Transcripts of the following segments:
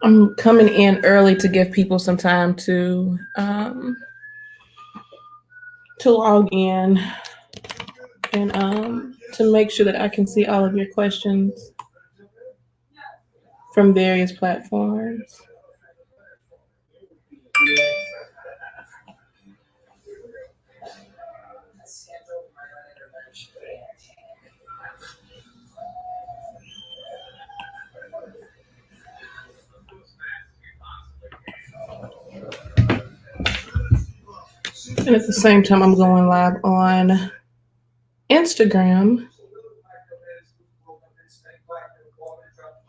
I'm coming in early to give people some time to log in and to make sure that I can see all of your questions from various platforms. And at the same time, I'm going live on Instagram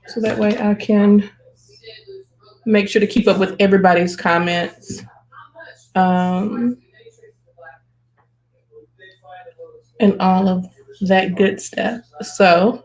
so that way I can make sure to keep up with everybody's comments um, and all of that good stuff. So,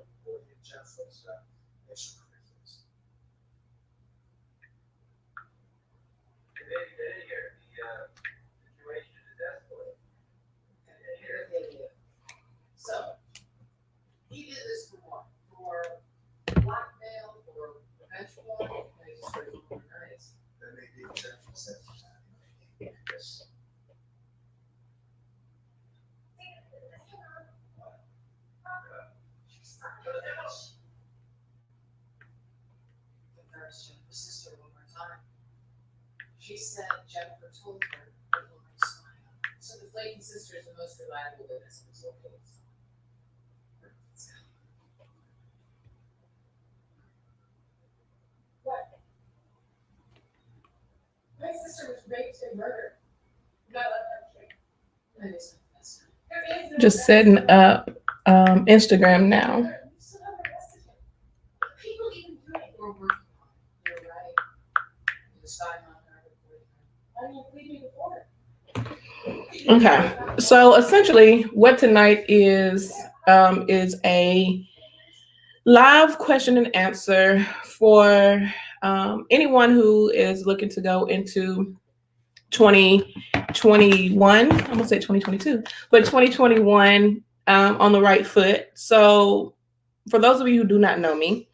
just setting up Instagram now. Okay, so essentially, what tonight is a live question and answer for anyone who is looking to go into 2021. I'm gonna say 2022, but 2021 on the right foot. So, for those of you who do not know me,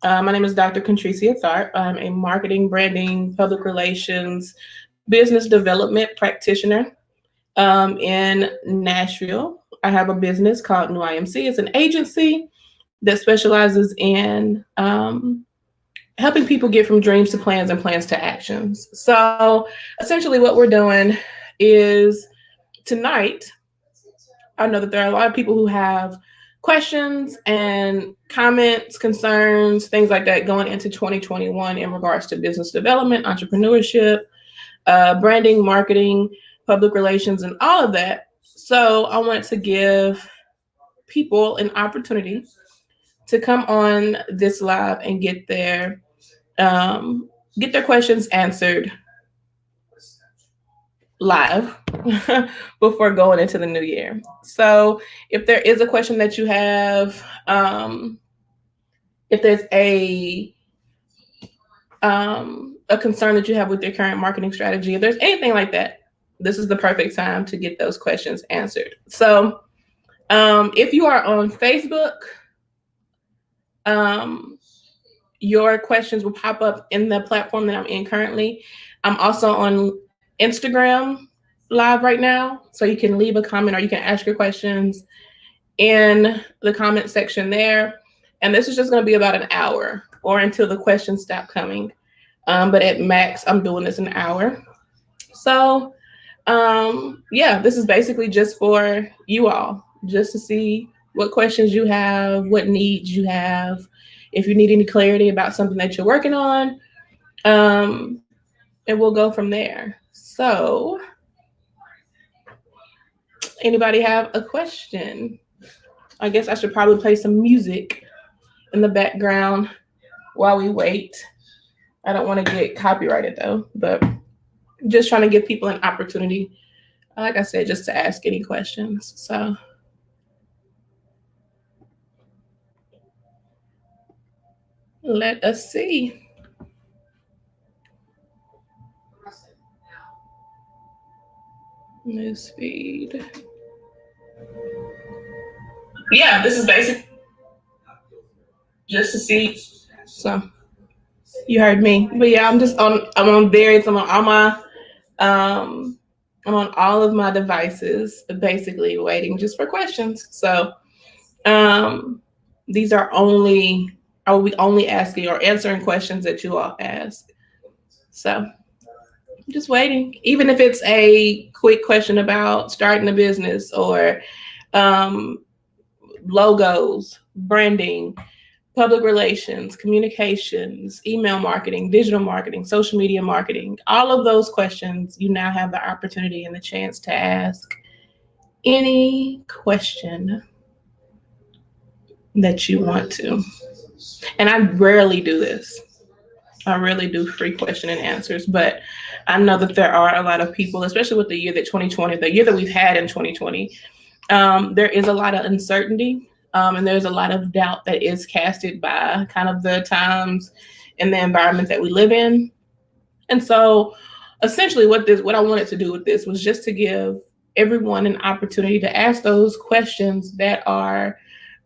my name is Dr. Contricia Tharp. I'm a marketing, branding, public relations, business development practitioner in Nashville. I have a business called New IMC. It's an agency that specializes in helping people get from dreams to plans and plans to actions. So essentially, what we're doing is tonight, I know that there are a lot of people who have questions and comments, concerns, things like that going into 2021 in regards to business development, entrepreneurship, branding, marketing, public relations, and all of that. So I want to give people an opportunity to come on this live and get their questions answered live before going into the new year. So if there is a question that you have, if there's a concern that you have with your current marketing strategy, if there's anything like that, this is the perfect time to get those questions answered. So if you are on Facebook, your questions will pop up in the platform that I'm in currently. I'm also on Instagram live right now, so you can leave a comment or you can ask your questions in the comment section there. And this is just going to be about an hour or until the questions stop coming. But at max, I'm doing this an hour. So, yeah, this is basically just for you all, just to see what questions you have, what needs you have, if you need any clarity about something that you're working on, and we'll go from there. So, anybody have a question? I guess I should probably play some music in the background while we wait. I don't want to get copyrighted though, but just trying to give people an opportunity, like I said, just to ask any questions. So let us see. Newsfeed. Yeah, this is basic just to see. So You heard me. But yeah, I'm on various, I'm on all my, um, I'm on all of my devices, basically waiting just for questions. So, um, these are only, I will be only asking or answering questions that you all ask. So, just waiting. Even if it's a quick question about starting a business or um, logos, branding, public relations, communications, email marketing, digital marketing, social media marketing, all of those questions, you now have the opportunity and the chance to ask any question that you want to. And I rarely do this. I really do free question and answers, but I know that there are a lot of people, especially with the year that 2020, the year that we've had in 2020, there is a lot of uncertainty, and there's a lot of doubt that is casted by kind of the times and the environment that we live in. And so essentially what I wanted to do with this was just to give everyone an opportunity to ask those questions that are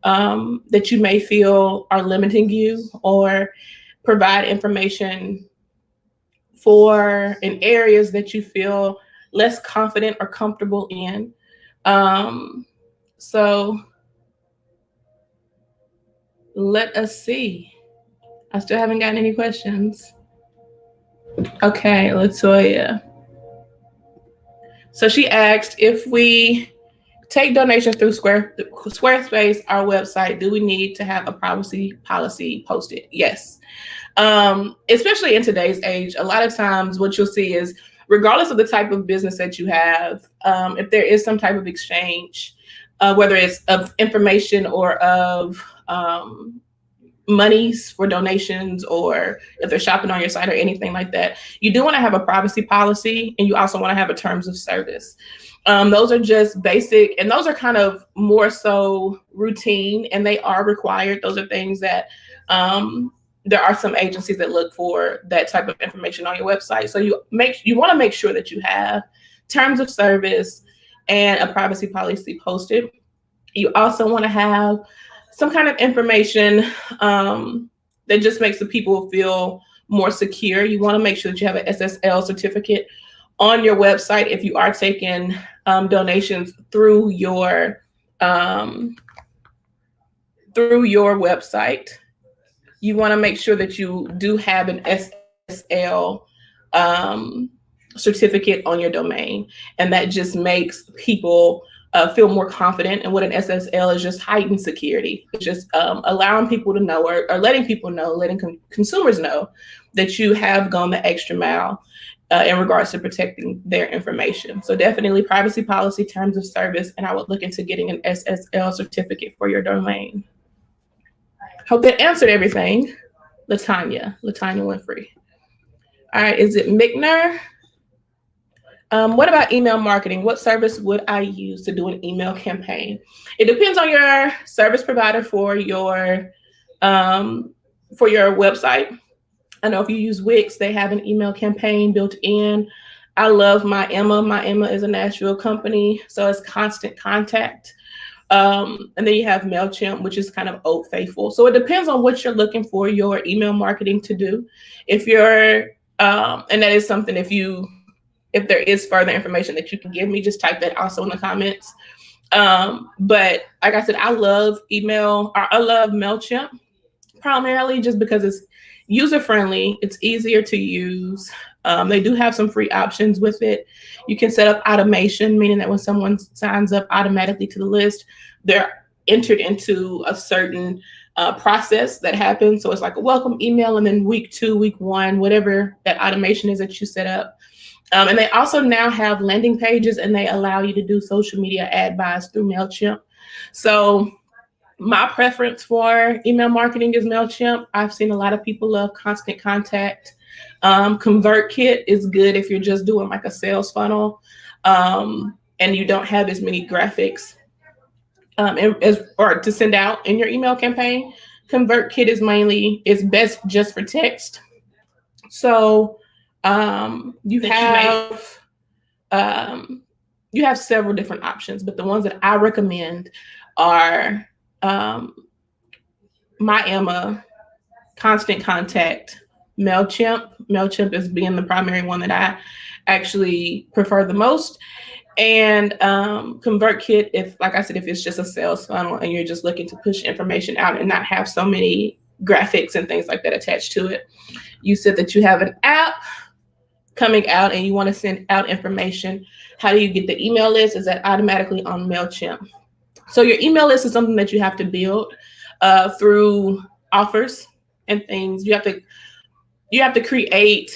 that you may feel are limiting you, or provide information for in areas that you feel less confident or comfortable in. So let us see. I still haven't gotten any questions. Okay, Latoya. So she asked, if we take donations through Squarespace, our website, do we need to have a privacy policy posted? Yes. Especially in today's age, a lot of times what you'll see is, regardless of the type of business that you have, if there is some type of exchange, whether it's of information or of monies for donations, or if they're shopping on your site or anything like that, you do want to have a privacy policy, and you also want to have a terms of service. Those are just basic, and those are kind of more so routine, and they are required. Those are things that there are some agencies that look for that type of information on your website. So you want to make sure that you have terms of service and a privacy policy posted. You also want to have some kind of information that just makes the people feel more secure. You want to make sure that you have an SSL certificate on your website if you are taking donations through your website. You want to make sure that you do have an SSL certificate on your domain, and that just makes people feel more confident. And what an SSL is, just heightened security. It's just allowing people to know, or letting people know, letting consumers know that you have gone the extra mile in regards to protecting their information. So definitely privacy policy, terms of service, and I would look into getting an SSL certificate for your domain. Hope that answered everything. Latanya Winfrey. All right, is it Mickner? What about email marketing? What service would I use to do an email campaign? It depends on your service provider for your website. I know if you use Wix, they have an email campaign built in. I love My Emma. My Emma is a Nashville company, so it's Constant Contact. And then you have MailChimp, which is kind of Old Faithful. So it depends on what you're looking for your email marketing to do. If you're, and that is something, if there is further information that you can give me, just type that also in the comments. But like I said, I love MailChimp primarily just because it's user-friendly, it's easier to use. They do have some free options with it. You can set up automation, meaning that when someone signs up automatically to the list, they're entered into a certain process that happens. So it's like a welcome email, and then week 2, week 1, whatever that automation is that you set up. And they also now have landing pages, and they allow you to do social media ad buys through MailChimp. So my preference for email marketing is MailChimp. I've seen a lot of people love Constant Contact. ConvertKit is good if you're just doing like a sales funnel, and you don't have as many graphics or to send out in your email campaign. ConvertKit is best just for text. So you have several different options, but the ones that I recommend are My Emma, Constant Contact, MailChimp. MailChimp is being the primary one that I actually prefer the most. And ConvertKit, if, like I said, if it's just a sales funnel and you're just looking to push information out and not have so many graphics and things like that attached to it. You said that you have an app coming out and you want to send out information. How do you get the email list? Is that automatically on MailChimp? So your email list is something that you have to build through offers and things. You have to create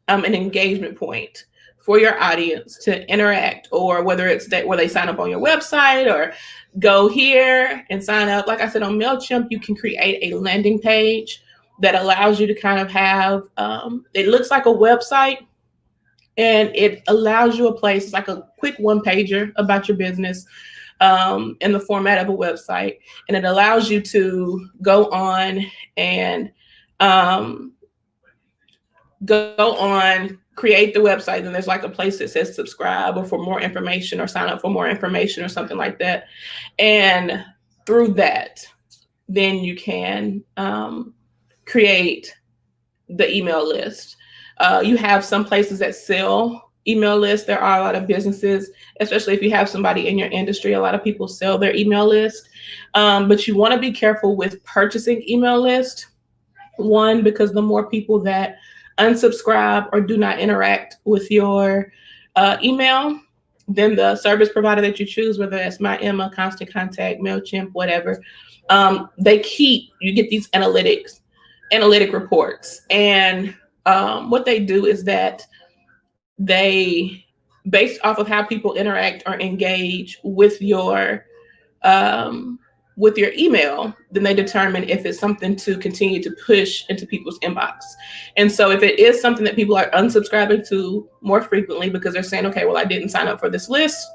an engagement point for your audience to interact, or whether it's that where they sign up on your website or go here and sign up. Like I said, on MailChimp, you can create a landing page that allows you to kind of have, it looks like a website, and it allows you a place, it's like a quick one pager about your business in the format of a website. And it allows you to go on and create the website, and there's like a place that says subscribe or for more information or sign up for more information or something like that. And through that, then you can create the email list. You have some places that sell email lists. There are a lot of businesses, especially if you have somebody in your industry, a lot of people sell their email list. But you want to be careful with purchasing email list. One, because the more people that unsubscribe or do not interact with your email, then the service provider that you choose, whether that's MyEmma, Constant Contact, MailChimp, whatever, you get these analytic reports. And what they do is that they, based off of how people interact or engage with your email, then they determine if it's something to continue to push into people's inbox. And so if it is something that people are unsubscribing to more frequently because they're saying, okay, well, I didn't sign up for this list,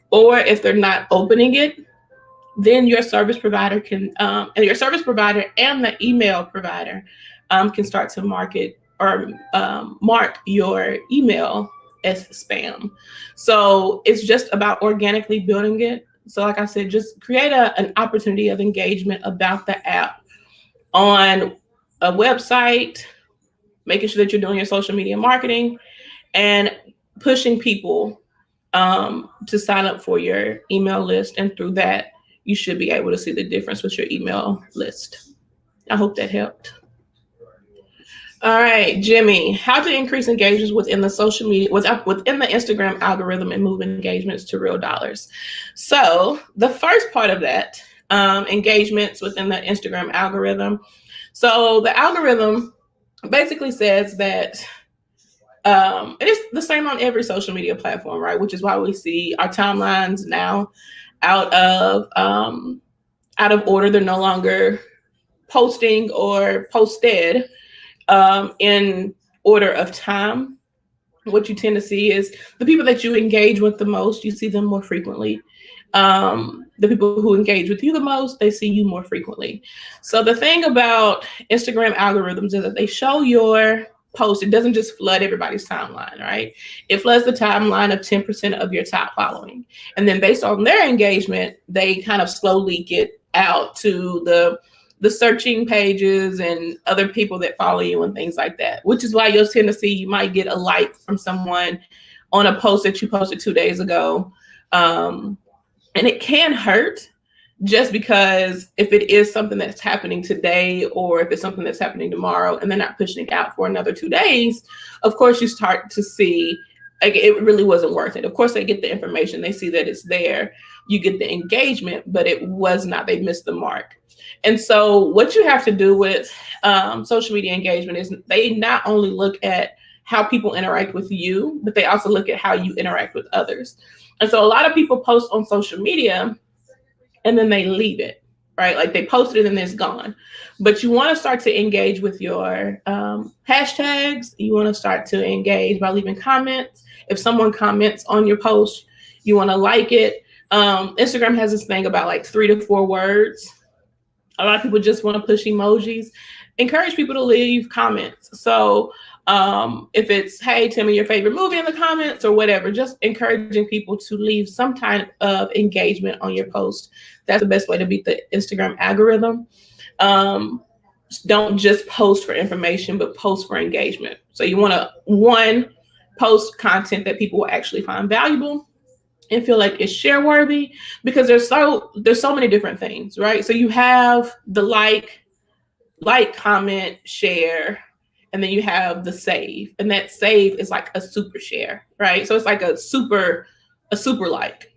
or if they're not opening it, then your service provider can, and your service provider and the email provider can start to market or mark your email as spam. So it's just about organically building it. So like I said, just create an opportunity of engagement about the app on a website, making sure that you're doing your social media marketing and pushing people to sign up for your email list. And through that, you should be able to see the difference with your email list. I hope that helped. All right, Jimmy, how to increase engagements within the social media, within the Instagram algorithm and move engagements to real dollars. So the first part of that, engagements within the Instagram algorithm. So the algorithm basically says that it is the same on every social media platform, right? Which is why we see our timelines now out of order. They're no longer posting or posted in order of time. What you tend to see is the people that you engage with the most, you see them more frequently. The people who engage with you the most, they see you more frequently. So the thing about Instagram algorithms is that they show your post. It doesn't just flood everybody's timeline, right? It floods the timeline of 10% of your top following. And then based on their engagement, they kind of slowly get out to the searching pages and other people that follow you and things like that, which is why you'll tend to see you might get a like from someone on a post that you posted 2 days ago. And it can hurt just because if it is something that's happening today, or if it's something that's happening tomorrow and they're not pushing it out for another 2 days, of course you start to see like it really wasn't worth it. Of course they get the information, they see that it's there, you get the engagement, but it was not, they missed the mark. And so what you have to do with social media engagement is they not only look at how people interact with you, but they also look at how you interact with others. And so a lot of people post on social media and then they leave it, right? Like they posted it and it's gone. But you want to start to engage with your hashtags. You want to start to engage by leaving comments. If someone comments on your post, you want to like it. Instagram has this thing about like 3 to 4 words. A lot of people just want to push emojis. Encourage people to leave comments. So if it's, hey, tell me your favorite movie in the comments or whatever, just encouraging people to leave some kind of engagement on your post. That's the best way to beat the Instagram algorithm. don't just post for information, but post for engagement. So you want to, one, post content that people will actually find valuable and feel like it's share worthy, because there's so many different things, right? So you have the like, comment, share, and then you have the save. And that save is like a super share, right? So it's like a super like,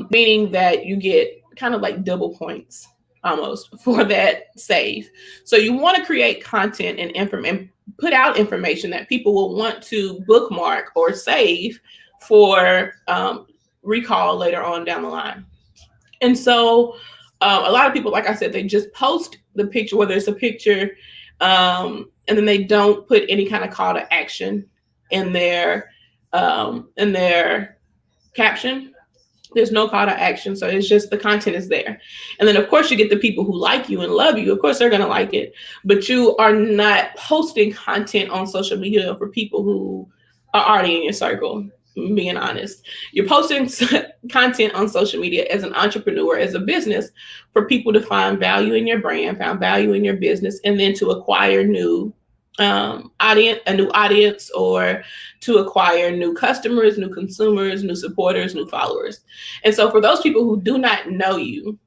meaning that you get kind of like double points almost for that save. So you want to create content and put out information that people will want to bookmark or save for recall later on down the line. And so a lot of people, like I said, they just post the picture, whether it's a picture, and then they don't put any kind of call to action in their caption. There's no call to action, so it's just the content is there. And then of course you get the people who like you and love you. Of course they're gonna like it, but you are not posting content on social media for people who are already in your circle. Being honest, you're posting content on social media as an entrepreneur, as a business, for people to find value in your brand, find value in your business, and then to acquire a new audience, or to acquire new customers, new consumers, new supporters, new followers. And so for those people who do not know you,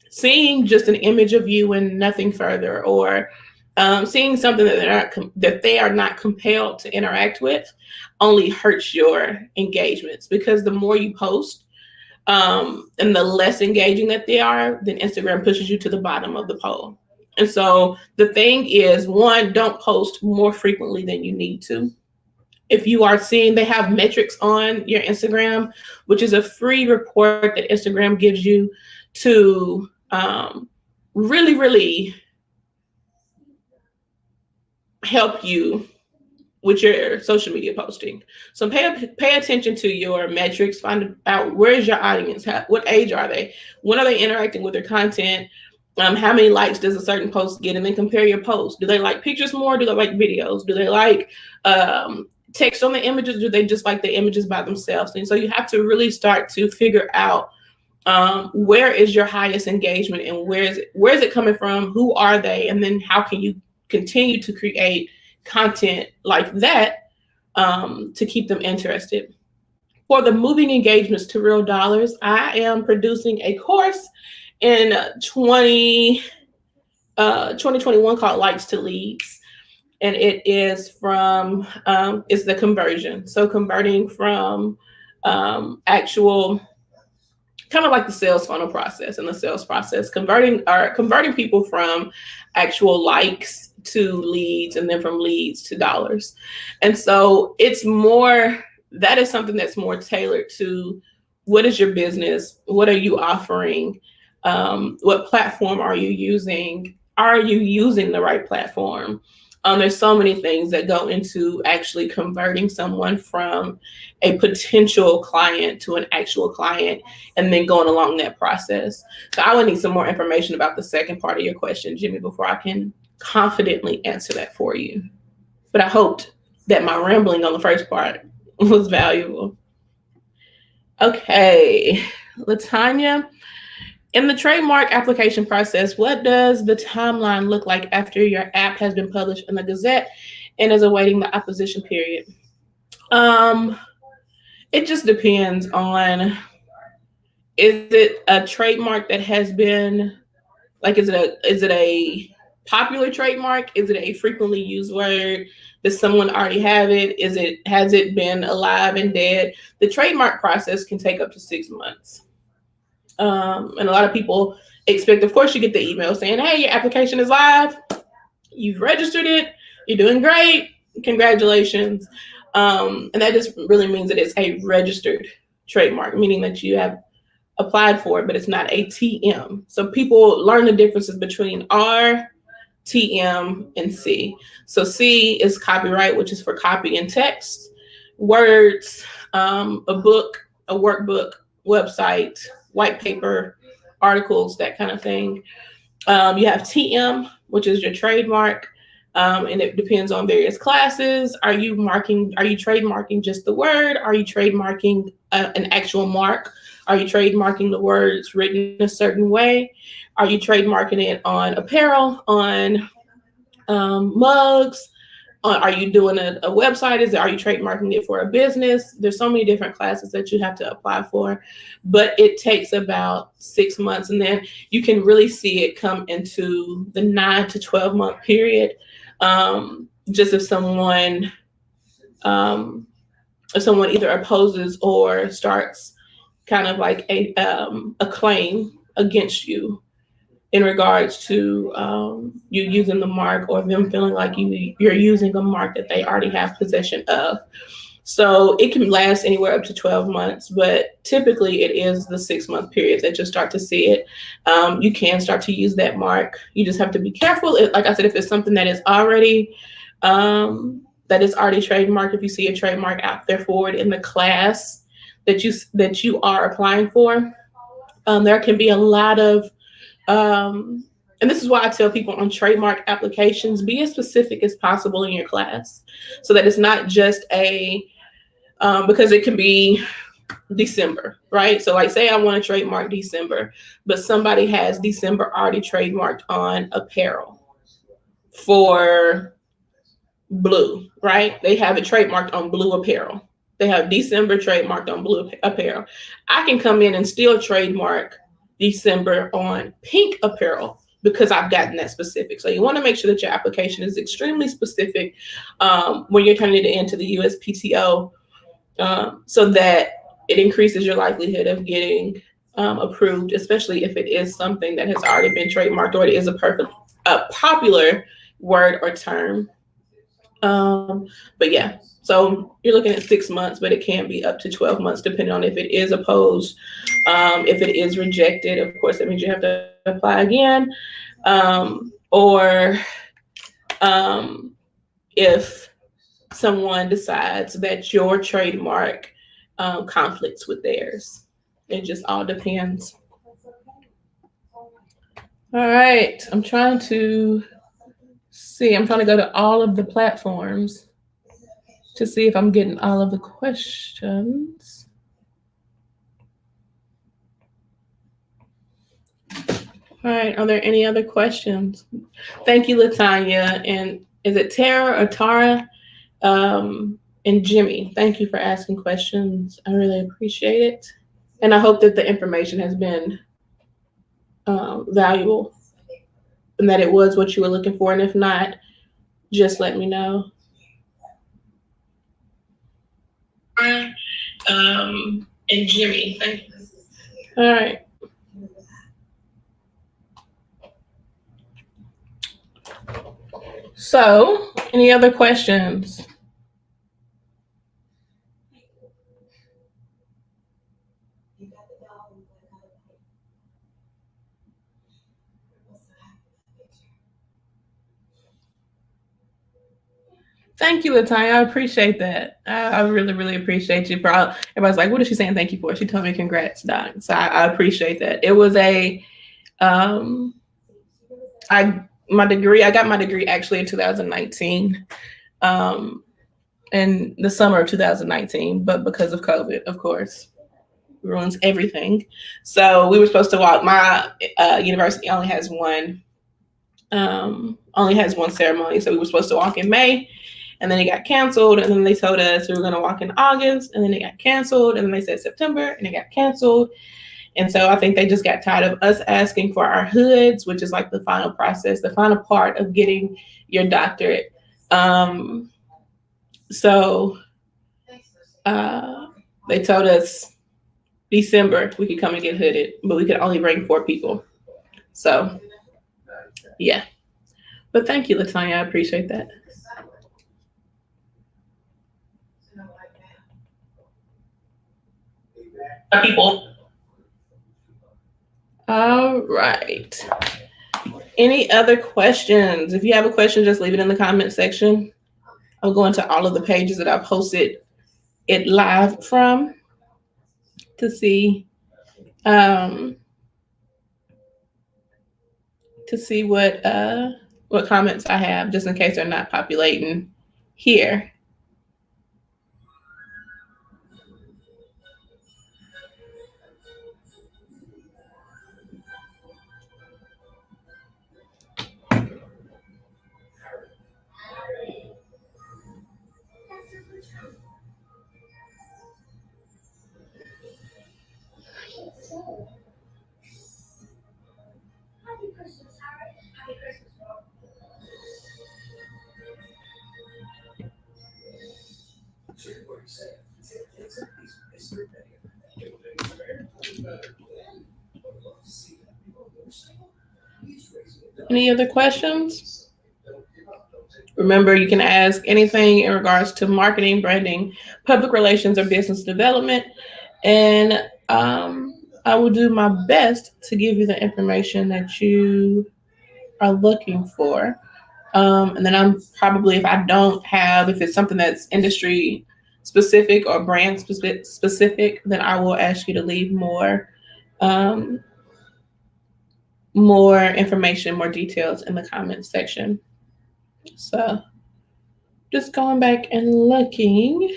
seeing just an image of you and nothing further, or seeing something that they are not compelled to interact with, only hurts your engagements, because the more you post and the less engaging that they are, then Instagram pushes you to the bottom of the poll. And so the thing is, one, don't post more frequently than you need to. If you are seeing, they have metrics on your Instagram, which is a free report that Instagram gives you to really help you with your social media posting. So pay attention to your metrics, find out where is your audience, what age are they, when are they interacting with their content, how many likes does a certain post get, and then compare your posts. Do they like pictures more? Do they like videos? Do they like text on the images? Do they just like the images by themselves? And so you have to really start to figure out where is your highest engagement, and where is it coming from? Who are they? And then how can you continue to create content like that to keep them interested? For the moving engagements to real dollars, I am producing a course in 2021 called Likes to Leads. And it is from, it's the conversion. So converting from actual, kind of like the sales funnel process and the sales process, converting people from actual likes to leads, and then from leads to dollars. And so it's more, that is something that's more tailored to what is your business? What are you offering? What platform are you using? Are you using the right platform? There's so many things that go into actually converting someone from a potential client to an actual client, and then going along that process. So I would need some more information about the second part of your question, Jimmy, before I can confidently answer that for you. But I hoped that my rambling on the first part was valuable. Okay, Latanya, in the trademark application process, what does the timeline look like after your app has been published in the Gazette and is awaiting the opposition period? It just depends on, is it a trademark that has been, like, is it a popular trademark? Is it a frequently used word? Does someone already have it? Has it been alive and dead? The trademark process can take up to 6 months. And a lot of people expect, of course, you get the email saying, hey, your application is live. You've registered it. You're doing great. Congratulations. And that just really means that it's a registered trademark, meaning that you have applied for it, but it's not a TM. So people learn the differences between R, TM, and C. So C is copyright, which is for copy and text, words, a book, a workbook, website, white paper, articles, that kind of thing. You have TM, which is your trademark, And it depends on various classes. Are you trademarking just the word? Are you trademarking an actual mark? Are you trademarking the words written a certain way? Are you trademarking it on apparel, on mugs? Are you doing a website? Are you trademarking it for a business? There's so many different classes that you have to apply for, but it takes about 6 months, and then you can really see it come into the 9 to 12 month period. Just if someone either opposes or starts kind of like a claim against you in regards to you using the mark, or them feeling like you're using a mark that they already have possession of. So it can last anywhere up to 12 months, but typically it is the 6 month period that you'll start to see it. You can start to use that mark. You just have to be careful. Like I said, if it's something that is already trademarked, if you see a trademark out there for it in the class that you are applying for, there can be a lot of and this is why I tell people on trademark applications, be as specific as possible in your class, so that it's not just because it can be December, right? So like, say I want to trademark December, but somebody has December already trademarked on apparel for blue, right? They have it trademarked on blue apparel. They have December trademarked on blue apparel. I can come in and still trademark December on pink apparel because I've gotten that specific. So you want to make sure that your application is extremely specific when you're turning it into the USPTO, so that it increases your likelihood of getting approved, especially if it is something that has already been trademarked, or it is a popular word or term. But yeah, so you're looking at 6 months, but it can be up to 12 months depending on if it is opposed. If it is rejected, of course, that means you have to apply again. Or if someone decides that your trademark conflicts with theirs. It just all depends. All right, I'm trying to go to all of the platforms to see if I'm getting all of the questions. All right, are there any other questions? Thank you, Latanya. And is it Tara or Tara? And Jimmy, thank you for asking questions. I really appreciate it. And I hope that the information has been valuable and that it was what you were looking for. And if not, just let me know. And Jimmy, thank you. All right. So, any other questions? Thank you, Latanya. I appreciate that. I really, really appreciate you. Everybody's like, what is she saying thank you for? She told me congrats, Doc. So I appreciate that. It was I got my degree actually in 2019, in the summer of 2019, but because of COVID, of course, ruins everything. So we were supposed to walk. My university only has one ceremony, so we were supposed to walk in May. And then it got canceled, and then they told us we were going to walk in August, and then it got canceled, and then they said September, and it got canceled. And so I think they just got tired of us asking for our hoods, which is like the final process, the final part of getting your doctorate. So they told us December we could come and get hooded, but we could only bring 4 people. So yeah. But thank you, Latanya. I appreciate that. People. All right. Any other questions? If you have a question, just leave it in the comment section. I'll go into all of the pages that I posted it live from to see what what comments I have, just in case they're not populating here. Any other questions? Remember, you can ask anything in regards to marketing, branding, public relations, or business development. And I will do my best to give you the information that you are looking for. And then I'm probably, if I don't have, if it's something that's industry specific or brand specific, then I will ask you to leave more information, more details in the comments section. So just going back and looking.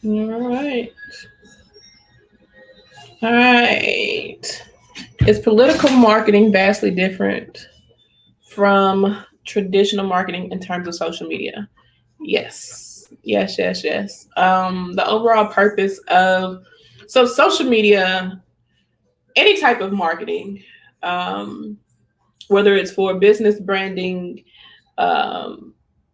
All right. All right. Is political marketing vastly different from traditional marketing in terms of social media? Yes. Yes, yes, yes. The overall purpose of social media, any type of marketing, whether it's for business branding,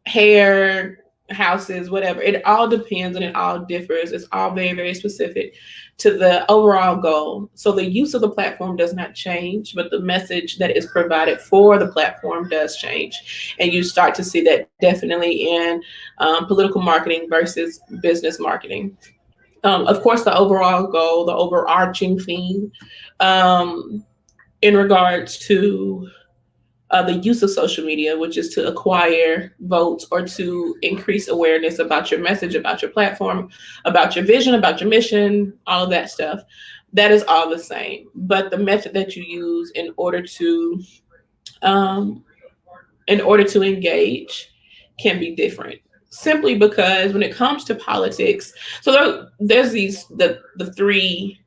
hair, houses, whatever, it all depends and it all differs. It's all very, very specific to the overall goal. So the use of the platform does not change, but the message that is provided for the platform does change. And you start to see that definitely in political marketing versus business marketing. Of course, the overall goal, the overarching theme in regards to the use of social media, which is to acquire votes or to increase awareness about your message, about your platform, about your vision, about your mission, all of that stuff. That is all the same. But the method that you use in order to engage can be different. Simply because when it comes to politics, so there's the three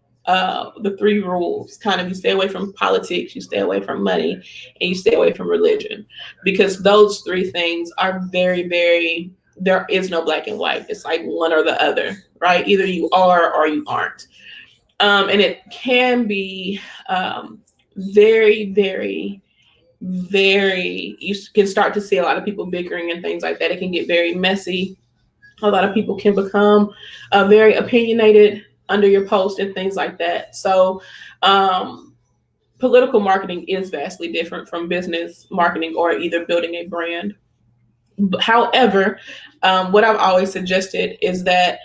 rules. Kind of, you stay away from politics, you stay away from money, and you stay away from religion, because those three things are very, very, there is no black and white. It's like one or the other, right? Either you are or you aren't. And it can be very, very, very, you can start to see a lot of people bickering and things like that. It can get very messy. A lot of people can become very opinionated under your post and things like that. So political marketing is vastly different from business marketing or either building a brand. However, what I've always suggested is that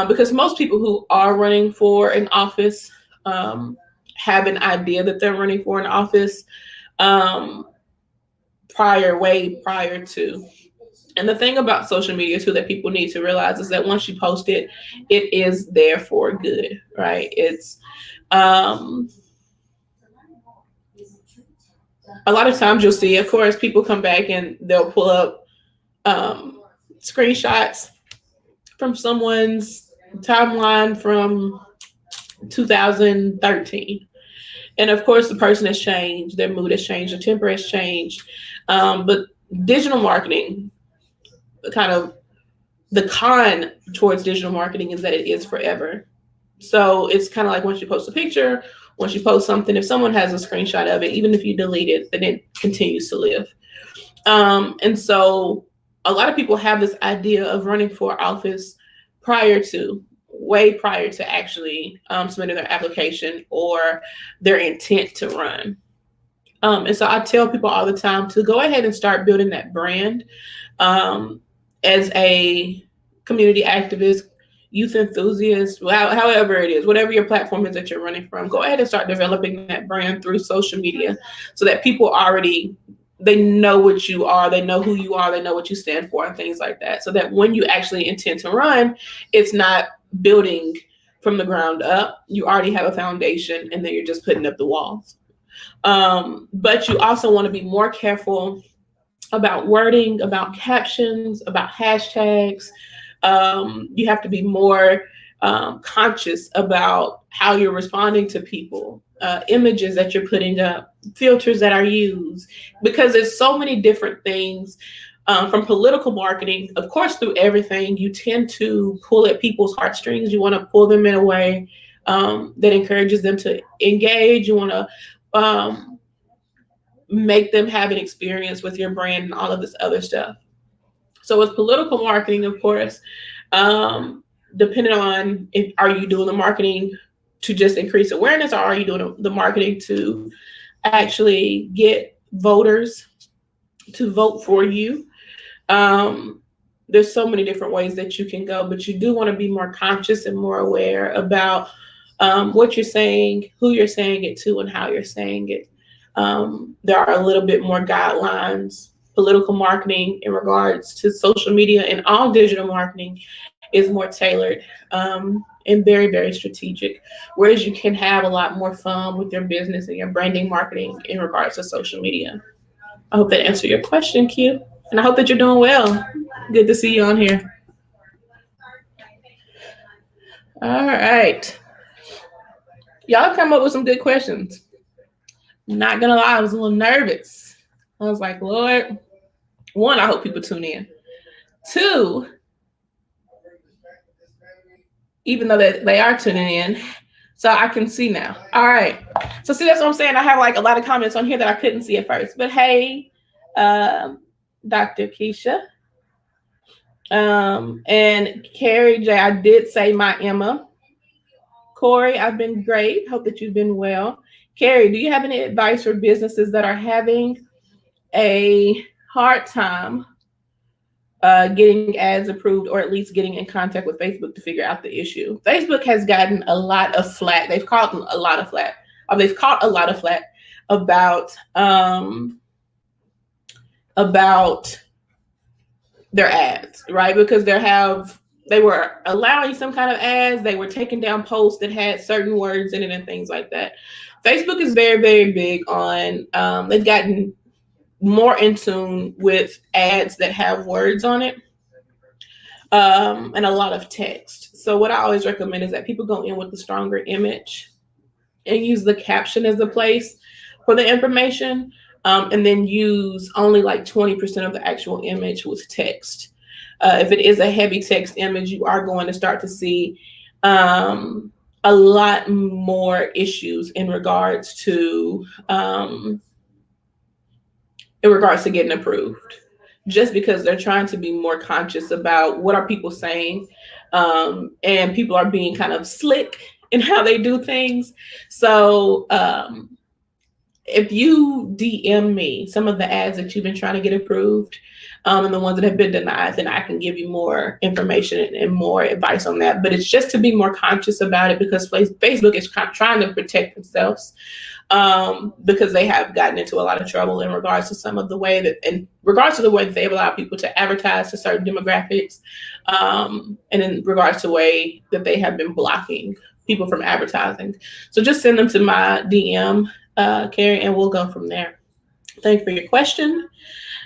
because most people who are running for an office have an idea that they're running for an office way prior to. And the thing about social media too that people need to realize is that once you post it, it is there for good, right? It's a lot of times you'll see, of course, people come back and they'll pull up screenshots from someone's timeline from 2013. And of course, the person has changed, their mood has changed, their temper has changed. But digital marketing, kind of the con towards digital marketing is that it is forever. So it's kind of like once you post a picture, once you post something, if someone has a screenshot of it, even if you delete it, then it continues to live. And so a lot of people have this idea of running for office way prior to actually submitting their application or their intent to run. And so I tell people all the time to go ahead and start building that brand as a community activist. youth enthusiast, however it is, whatever your platform is that you're running from, go ahead and start developing that brand through social media so that people already, they know what you are, they know who you are, they know what you stand for and things like that. So that when you actually intend to run, it's not building from the ground up. You already have a foundation and then you're just putting up the walls. But you also want to be more careful about wording, about captions, about hashtags. You have to be more conscious about how you're responding to people, images that you're putting up, filters that are used, because there's so many different things. From political marketing, of course, through everything, you tend to pull at people's heartstrings. You want to pull them in a way that encourages them to engage. You want to make them have an experience with your brand and all of this other stuff. So with political marketing, of course, depending on if are you doing the marketing to just increase awareness, or are you doing the marketing to actually get voters to vote for you? There's so many different ways that you can go, but you do want to be more conscious and more aware about what you're saying, who you're saying it to, and how you're saying it. There are a little bit more guidelines. Political marketing in regards to social media and all digital marketing is more tailored and very, very strategic, whereas you can have a lot more fun with your business and your branding marketing in regards to social media. I hope that answered your question, Q, and I hope that you're doing well. Good to see you on here. All right. Y'all come up with some good questions. Not gonna lie, I was a little nervous. I was like, Lord, one, I hope people tune in. Two, even though they are tuning in, so I can see now. All right. So see, that's what I'm saying. I have like a lot of comments on here that I couldn't see at first. But hey, Dr. Keisha. And Carrie J, I did say my Emma. Corey, I've been great. Hope that you've been well. Carrie, do you have any advice for businesses that are having a hard time getting ads approved, or at least getting in contact with Facebook to figure out the issue? Facebook has gotten a lot of flack. They've caught a lot of flack. They've caught a lot of flack about their ads, right? Because they were allowing some kind of ads. They were taking down posts that had certain words in it and things like that. Facebook is very, very big on, they've gotten more in tune with ads that have words on it and a lot of text. So what I always recommend is that people go in with the stronger image and use the caption as the place for the information, and then use only like 20% of the actual image with text. If it is a heavy text image, you are going to start to see a lot more issues in regards to getting approved, just because they're trying to be more conscious about what are people saying, and people are being kind of slick in how they do things. So if you DM me some of the ads that you've been trying to get approved, and the ones that have been denied, then I can give you more information and more advice on that. But it's just to be more conscious about it, because Facebook is trying to protect themselves, because they have gotten into a lot of trouble in regards to the way that they've allowed people to advertise to certain demographics, and in regards to the way that they have been blocking people from advertising. So just send them to my DM, Carrie, and we'll go from there. Thank you for your question.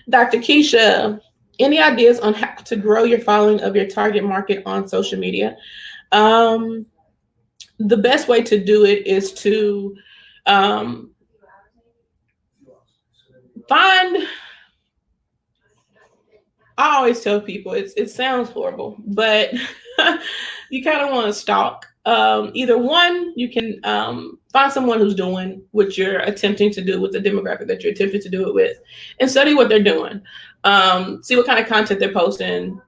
Dr. Keisha, any ideas on how to grow your following of your target market on social media? The best way to do it is to I always tell people, it sounds horrible, but you kind of want to stalk. Either one, you can find someone who's doing what you're attempting to do with the demographic that you're attempting to do it with, and study what they're doing. See what kind of content they're posting,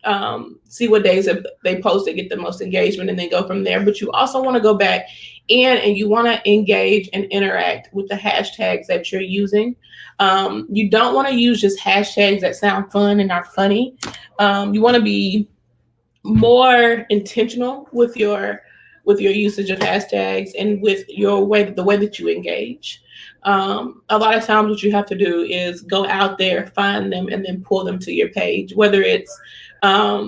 see what days they post to get the most engagement, and then go from there. But you also want to go back in and you want to engage and interact with the hashtags that you're using. You don't want to use just hashtags that sound fun and are funny. You want to be more intentional with your usage of hashtags and with the way that you engage. A lot of times, what you have to do is go out there, find them, and then pull them to your page. Whether it's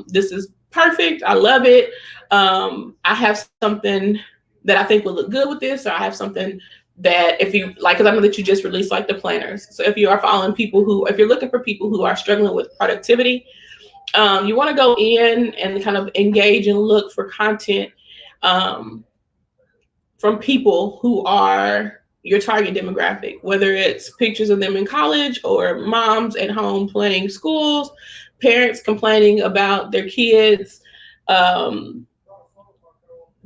this is perfect, I love it. I have something that I think will look good with this, or I have something that if you like, because I know that you just released like the planners. So if you are following if you're looking for people who are struggling with productivity, you want to go in and kind of engage and look for content um, from people who are your target demographic, whether it's pictures of them in college or moms at home planning schools, parents complaining about their kids um,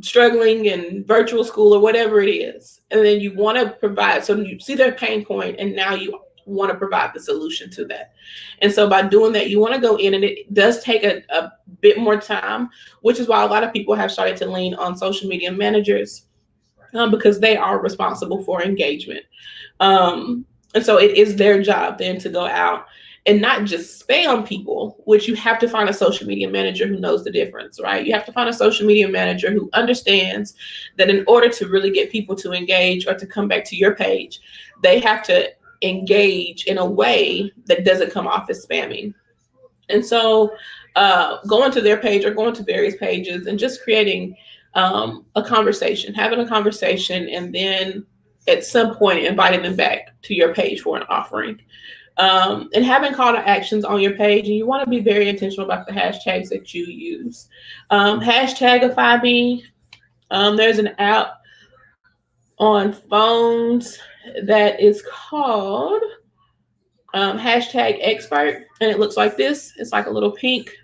struggling in virtual school or whatever it is. And then you want to provide, so you see their pain point and now you want to provide the solution to that. And so by doing that, you want to go in, and it does take a bit more time, which is why a lot of people have started to lean on social media managers because they are responsible for engagement. And so it is their job then to go out and not just spam people, which you have to find a social media manager who knows the difference, right? You have to find a social media manager who understands that in order to really get people to engage or to come back to your page, they have to engage in a way that doesn't come off as spammy. And so going to their page or going to various pages and just creating a conversation, having a conversation, and then at some point inviting them back to your page for an offering. And having call to actions on your page, and you want to be very intentional about the hashtags that you use. Hashtagify me. There's an app on phones that is called hashtag expert, and it looks like this. It's like a little pink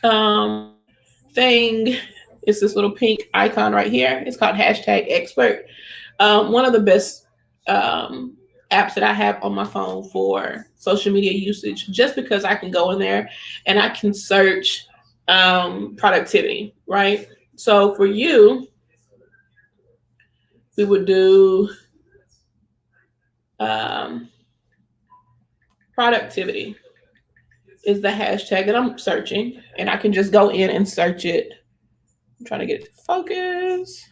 thing. It's this little pink icon right here. It's called hashtag expert. One of the best apps that I have on my phone for social media usage, just because I can go in there and I can search productivity, right? So for you, we would do productivity is the hashtag that I'm searching, and I can just go in and search it. I'm trying to get it to focus.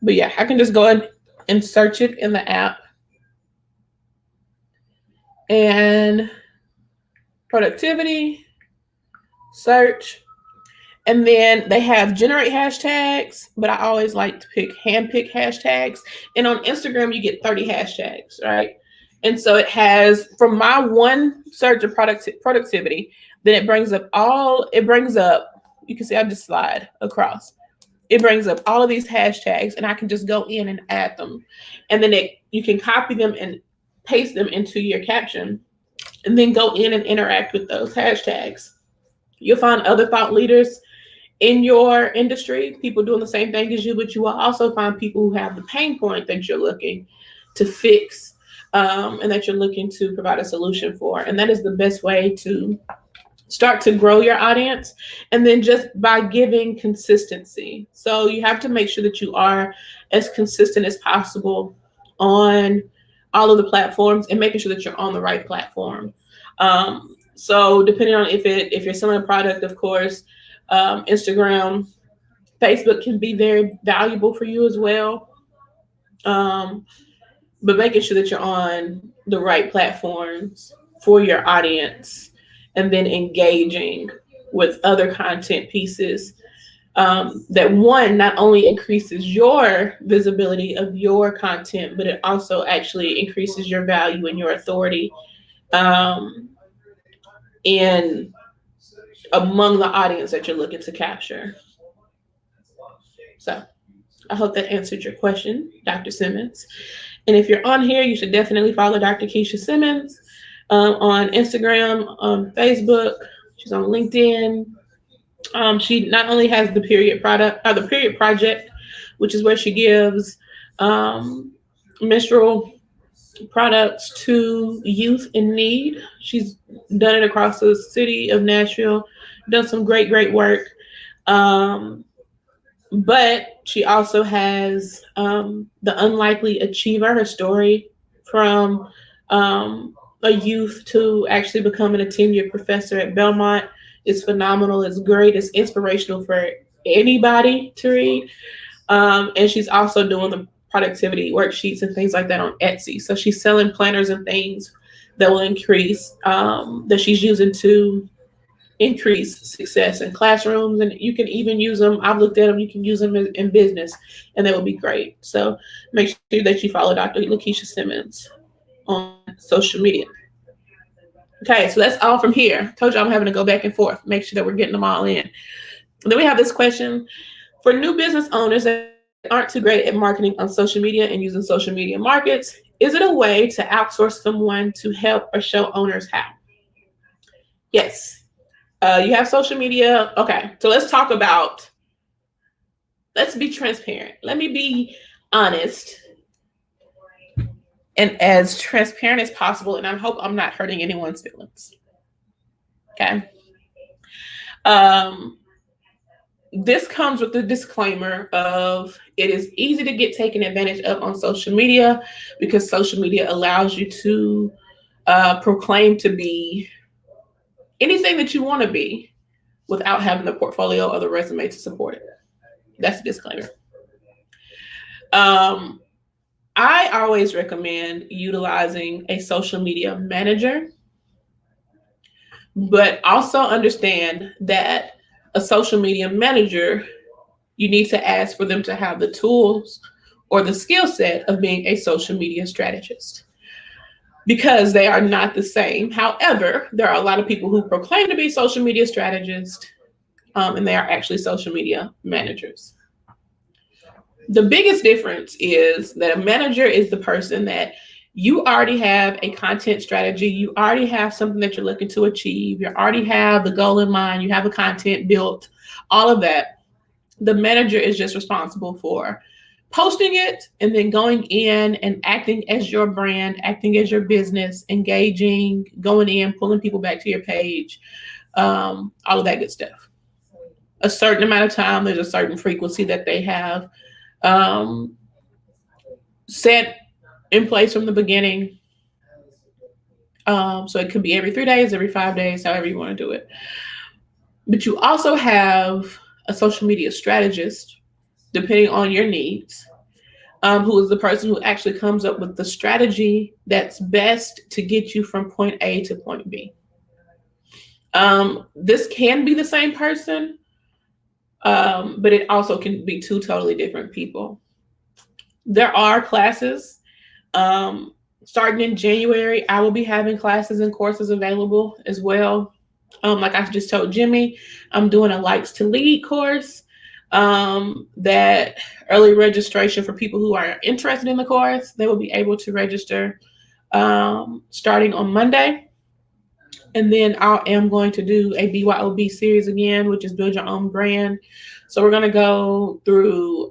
But yeah, I can just go in and search it in the app. And productivity, search. And then they have generate hashtags, but I always like to hand pick hashtags. And on Instagram, you get 30 hashtags, right? And so it has, from my one search of productivity, then it brings up, you can see I just slide across. It brings up all of these hashtags, and I can just go in and add them. And then you can copy them and paste them into your caption, and then go in and interact with those hashtags. You'll find other thought leaders in your industry, people doing the same thing as you, but you will also find people who have the pain point that you're looking to fix and that you're looking to provide a solution for. And that is the best way to start to grow your audience. And then just by giving consistency. So you have to make sure that you are as consistent as possible on all of the platforms and making sure that you're on the right platform. So depending on if you're selling a product, of course, Instagram, Facebook can be very valuable for you as well. But making sure that you're on the right platforms for your audience, and then engaging with other content pieces that one, not only increases your visibility of your content, but it also actually increases your value and your authority in among the audience that you're looking to capture. So I hope that answered your question, Dr. Simmons. And if you're on here, you should definitely follow Dr. Keisha Simmons on Instagram, on Facebook. She's on LinkedIn. She not only has the Period Project, which is where she gives menstrual products to youth in need. She's done it across the city of Nashville, done some great work. But she also has The Unlikely Achiever, her story from a youth to actually becoming a tenured professor at Belmont is phenomenal. It's great. It's inspirational for anybody to read. And she's also doing the productivity worksheets and things like that on Etsy. So she's selling planners and things that will increase, that she's using to increase success in classrooms. And you can even use them. I've looked at them. You can use them in business, and they will be great. So make sure that you follow Dr. Lakeisha Simmons on social media. Okay, so that's all from here. Told you I'm having to go back and forth. Make sure that we're getting them all in. And then we have this question for new business owners that aren't too great at marketing on social media and using social media markets. Is it a way to outsource someone to help or show owners how? Yes. You have social media. Okay, so let's talk about, let's be transparent. Let me be honest and as transparent as possible. And I hope I'm not hurting anyone's feelings. Okay. This comes with the disclaimer of it is easy to get taken advantage of on social media because social media allows you to proclaim to be anything that you want to be without having the portfolio or the resume to support it. That's the disclaimer. I always recommend utilizing a social media manager, but also understand that a social media manager, you need to ask for them to have the tools or the skill set of being a social media strategist, because they are not the same. However, there are a lot of people who proclaim to be social media strategists, and they are actually social media managers. The biggest difference is that a manager is the person that you already have a content strategy. You already have something that you're looking to achieve. You already have the goal in mind. You have a content built, all of that. The manager is just responsible for posting it and then going in and acting as your brand, acting as your business, engaging, going in, pulling people back to your page, all of that good stuff. A certain amount of time, there's a certain frequency that they have set in place from the beginning. So it could be every 3 days, every 5 days, however you want to do it. But you also have a social media strategist, depending on your needs, who is the person who actually comes up with the strategy that's best to get you from point A to point B. This can be the same person, but it also can be two totally different people. There are classes. Starting in January, I will be having classes and courses available as well. Like I just told Jimmy, I'm doing a Likes to Lead course. That early registration for people who are interested in the course, they will be able to register starting on Monday. And then I am going to do a BYOB series again, which is Build Your Own Brand. So we're going to go through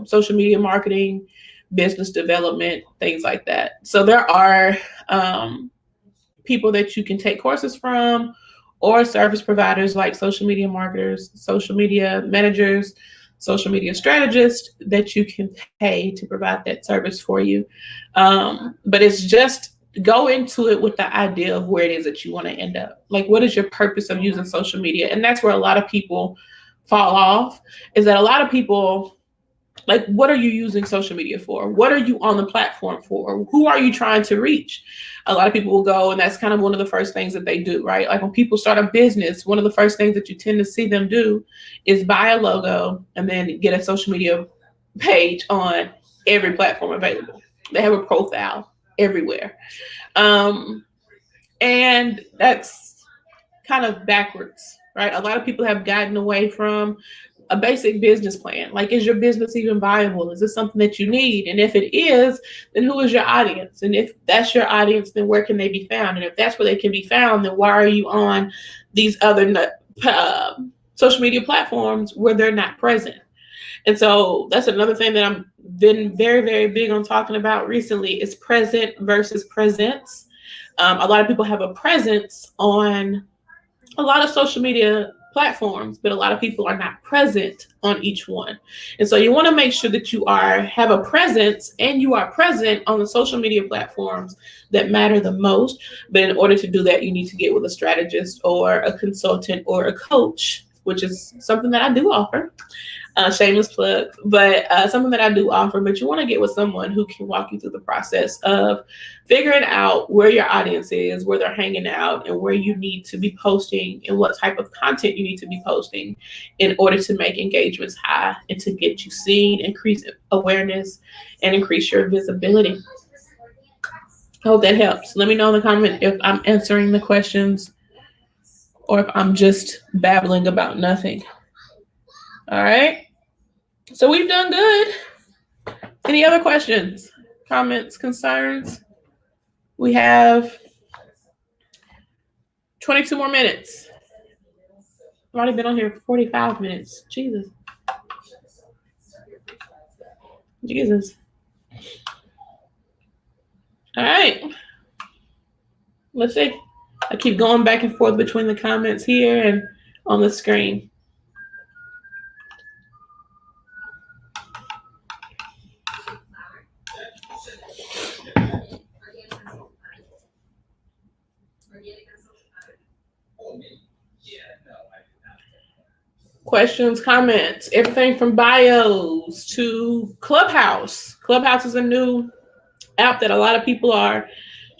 social media marketing, business development, things like that. So there are people that you can take courses from, or service providers like social media marketers, social media managers, social media strategists that you can pay to provide that service for you. But it's just go into it with the idea of where it is that you want to end up. Like, what is your purpose of using social media? And that's where a lot of people fall off, is that a lot of people, like, what are you using social media for? What are you on the platform for? Who are you trying to reach? A lot of people will go, and that's kind of one of the first things that they do, right? Like when people start a business, one of the first things that you tend to see them do is buy a logo and then get a social media page on every platform available. They have a profile everywhere. And that's kind of backwards, right? A lot of people have gotten away from a basic business plan. Like, is your business even viable? Is this something that you need? And if it is, then who is your audience? And if that's your audience, then where can they be found? And if that's where they can be found, then why are you on these other social media platforms where they're not present? And so that's another thing that I've been very, very big on talking about recently is present versus presence. A lot of people have a presence on a lot of social media platforms, but a lot of people are not present on each one. And so you want to make sure that you have a presence and you are present on the social media platforms that matter the most. But in order to do that, you need to get with a strategist or a consultant or a coach, which is something that I do offer. Shameless plug, but something that I do offer. But you want to get with someone who can walk you through the process of figuring out where your audience is, where they're hanging out, and where you need to be posting and what type of content you need to be posting in order to make engagements high and to get you seen, increase awareness, and increase your visibility. I hope that helps. Let me know in the comment if I'm answering the questions or if I'm just babbling about nothing. All right. So we've done good. Any other questions, comments, concerns? We have 22 more minutes. I've already been on here for 45 minutes. Jesus. All right. Let's see. I keep going back and forth between the comments here and on the screen. Questions, comments, everything from bios to Clubhouse. Clubhouse is a new app that a lot of people are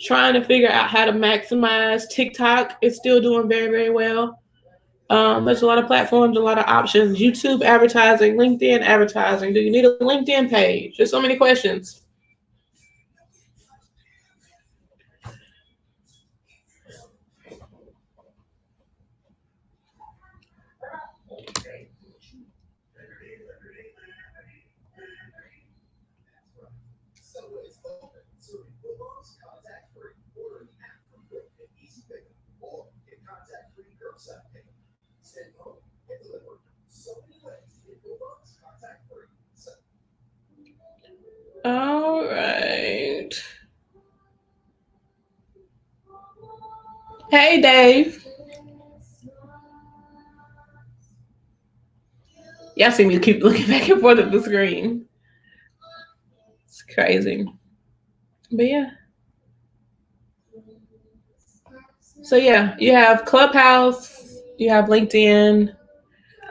trying to figure out how to maximize. TikTok is still doing very, very well. There's a lot of platforms, a lot of options. YouTube advertising, LinkedIn advertising. Do you need a LinkedIn page? There's so many questions. All right. Hey, Dave. Y'all see me keep looking back and forth at the screen. It's crazy. But yeah. So yeah, you have Clubhouse, you have LinkedIn.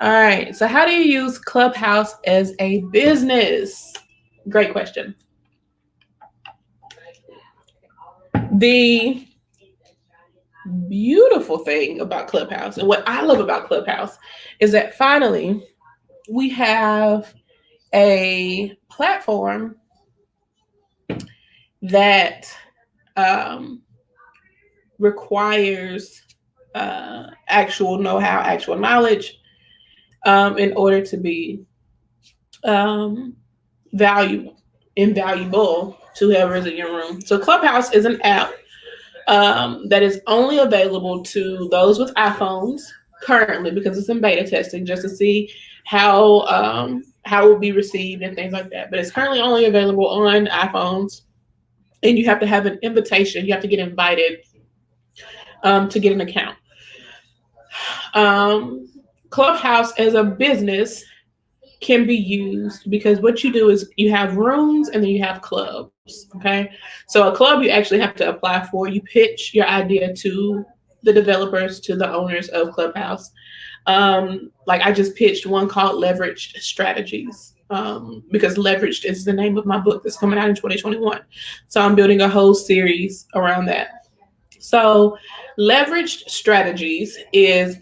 All right. So how do you use Clubhouse as a business? Great question. The beautiful thing about Clubhouse and what I love about Clubhouse is that finally we have a platform that requires actual know-how, actual knowledge in order to be invaluable to whoever is in your room. So Clubhouse is an app that is only available to those with iPhones currently because it's in beta testing just to see how it will be received and things like that. But it's currently only available on iPhones, and you have to have an invitation. You have to get invited to get an account. Clubhouse as a business can be used because what you do is you have rooms and then you have clubs. Okay. So a club you actually have to apply for. You pitch your idea to the developers, to the owners of Clubhouse. Like I just pitched one called Leveraged Strategies because Leveraged is the name of my book that's coming out in 2021. So I'm building a whole series around that. So Leveraged Strategies is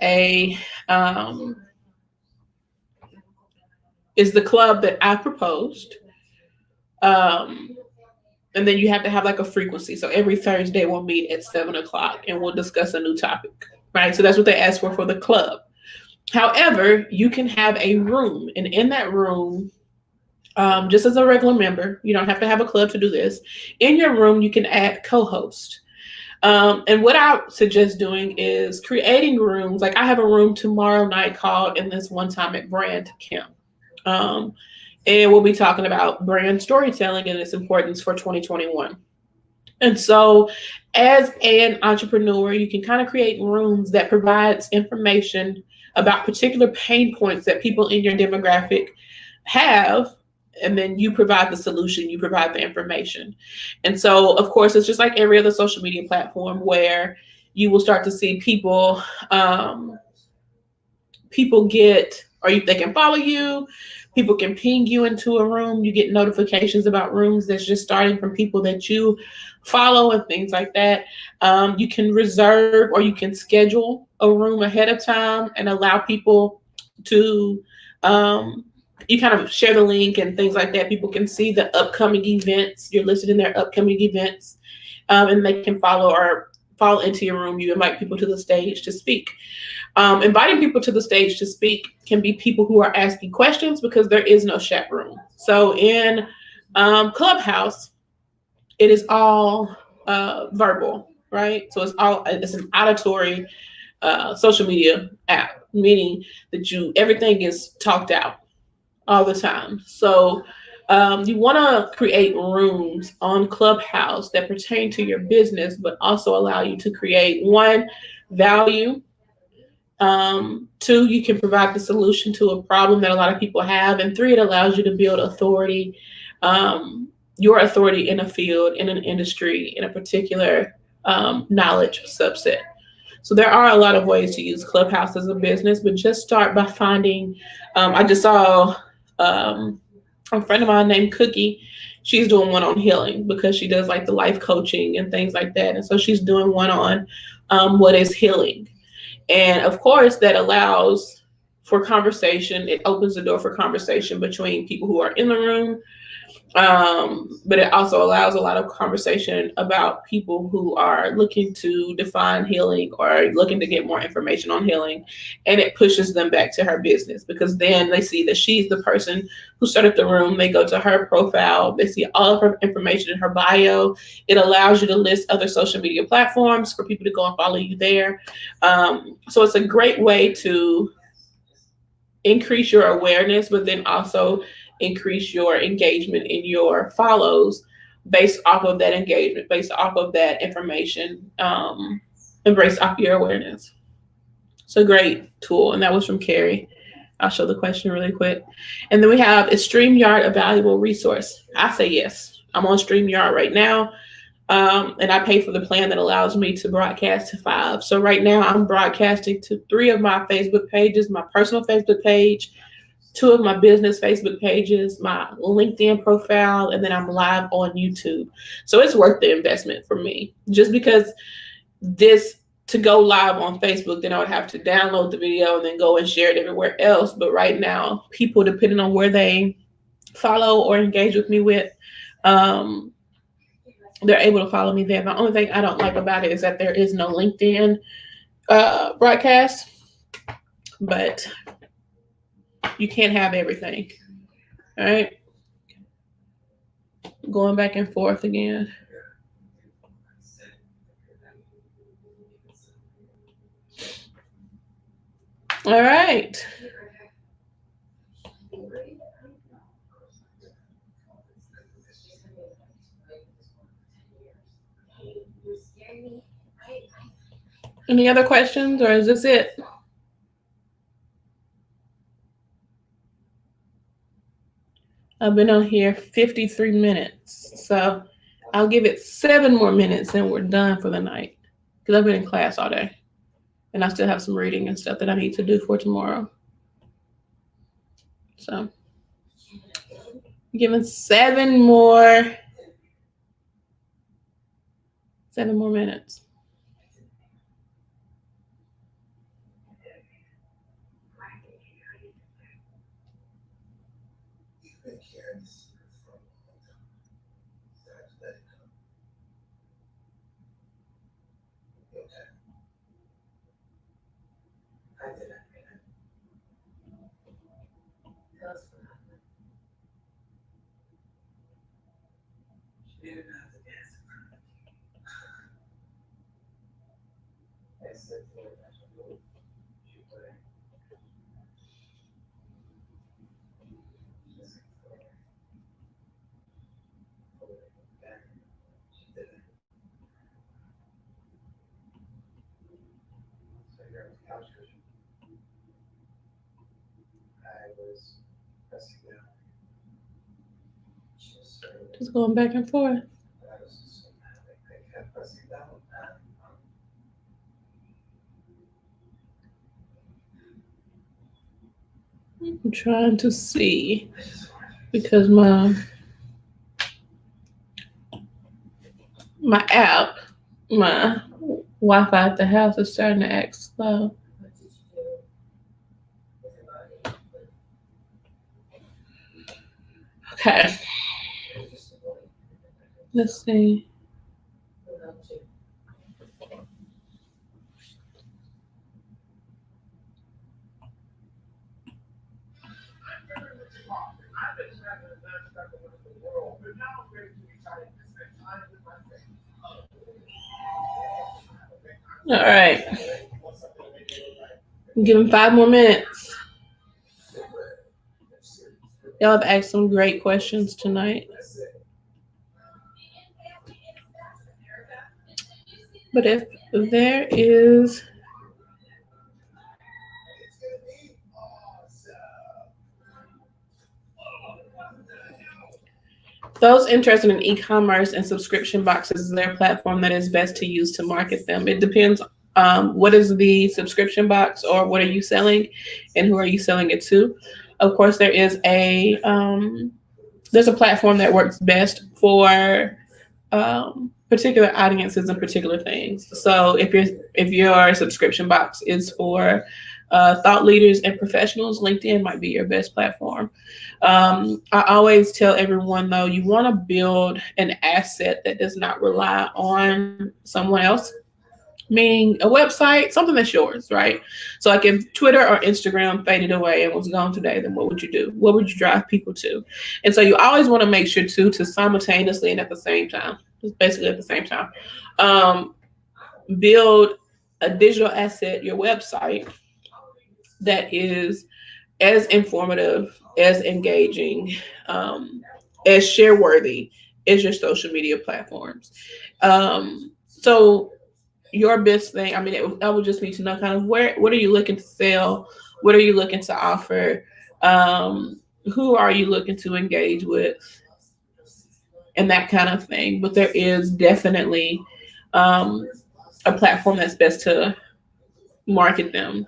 is the club that I proposed. And then you have to have like a frequency. So every Thursday we'll meet at 7:00 and we'll discuss a new topic, right? So that's what they asked for the club. However, you can have a room, and in that room, just as a regular member, you don't have to have a club to do this. In your room, you can add co-host. And what I suggest doing is creating rooms. Like I have a room tomorrow night called In This One Time at Brand Camp. And we'll be talking about brand storytelling and its importance for 2021. And so as an entrepreneur, you can kind of create rooms that provides information about particular pain points that people in your demographic have, and then you provide the solution, you provide the information. And so, of course, it's just like every other social media platform where you will start to see people, people get, or they can follow you, people can ping you into a room, you get notifications about rooms that's just starting from people that you follow and things like that. You can reserve or you can schedule a room ahead of time and allow people to, um, you kind of share the link and things like that. People can see the upcoming events, you're listed in their upcoming events, and they can follow or fall into your room. You invite people to the stage to speak. Inviting people to the stage to speak can be people who are asking questions because there is no chat room. So in Clubhouse, it is all verbal, right? So it's an auditory social media app, meaning that everything is talked out all the time. So you want to create rooms on Clubhouse that pertain to your business, but also allow you to create one, value. Two, you can provide the solution to a problem that a lot of people have. And three, it allows you to build authority, your authority in a field, in an industry, in a particular knowledge subset. So there are a lot of ways to use Clubhouse as a business, but just start by finding. I just saw a friend of mine named Cookie. She's doing one on healing because she does like the life coaching and things like that. And so she's doing one on what is healing. And of course, that allows for conversation. It opens the door for conversation between people who are in the room. But it also allows a lot of conversation about people who are looking to define healing or looking to get more information on healing. And it pushes them back to her business because then they see that she's the person who started the room. They go to her profile, they see all of her information in her bio. It allows you to list other social media platforms for people to go and follow you there. So it's a great way to increase your awareness, but then also increase your engagement in your follows based off of that engagement, based off of that information, and based off your awareness. It's a great tool. And that was from Carrie. I'll show the question really quick. And then we have, is StreamYard a valuable resource? I say yes. I'm on StreamYard right now. And I pay for the plan that allows me to broadcast to 5. So right now I'm broadcasting to 3 of my Facebook pages, my personal Facebook page, 2 of my business Facebook pages, my LinkedIn profile, and then I'm live on YouTube. So it's worth the investment for me. Just because to go live on Facebook, then I would have to download the video and then go and share it everywhere else. But right now, people, depending on where they follow or engage with me with, they're able to follow me there. The only thing I don't like about it is that there is no LinkedIn broadcast, but you can't have everything. All right. Going back and forth again. All right. Any other questions, or is this it? I've been on here 53 minutes, so I'll give it 7 more minutes and we're done for the night because I've been in class all day and I still have some reading and stuff that I need to do for tomorrow. So giving 7 more minutes. Just going back and forth. I'm trying to see because my app, my Wi-Fi at the house is starting to act slow. Okay. Let's see. All right. Give him 5 more minutes. Y'all have asked some great questions tonight. But if there is those interested in e-commerce and subscription boxes is their platform that is best to use to market them. It depends what is the subscription box or what are you selling and who are you selling it to. Of course, there is there's a platform that works best for particular audiences and particular things. So if your subscription box is for thought leaders and professionals, LinkedIn might be your best platform. I always tell everyone though, you want to build an asset that does not rely on someone else. Meaning a website, something that's yours, right? So like if Twitter or Instagram faded away and was gone today, then what would you do? What would you drive people to? And so you always want to make sure to simultaneously and at the same time, just basically at the same time, build a digital asset, your website, that is as informative, as engaging, as share worthy as your social media platforms. So your best thing, I mean, I would just need to know kind of what are you looking to sell? What are you looking to offer? Who are you looking to engage with? And that kind of thing. But there is definitely a platform that's best to market them.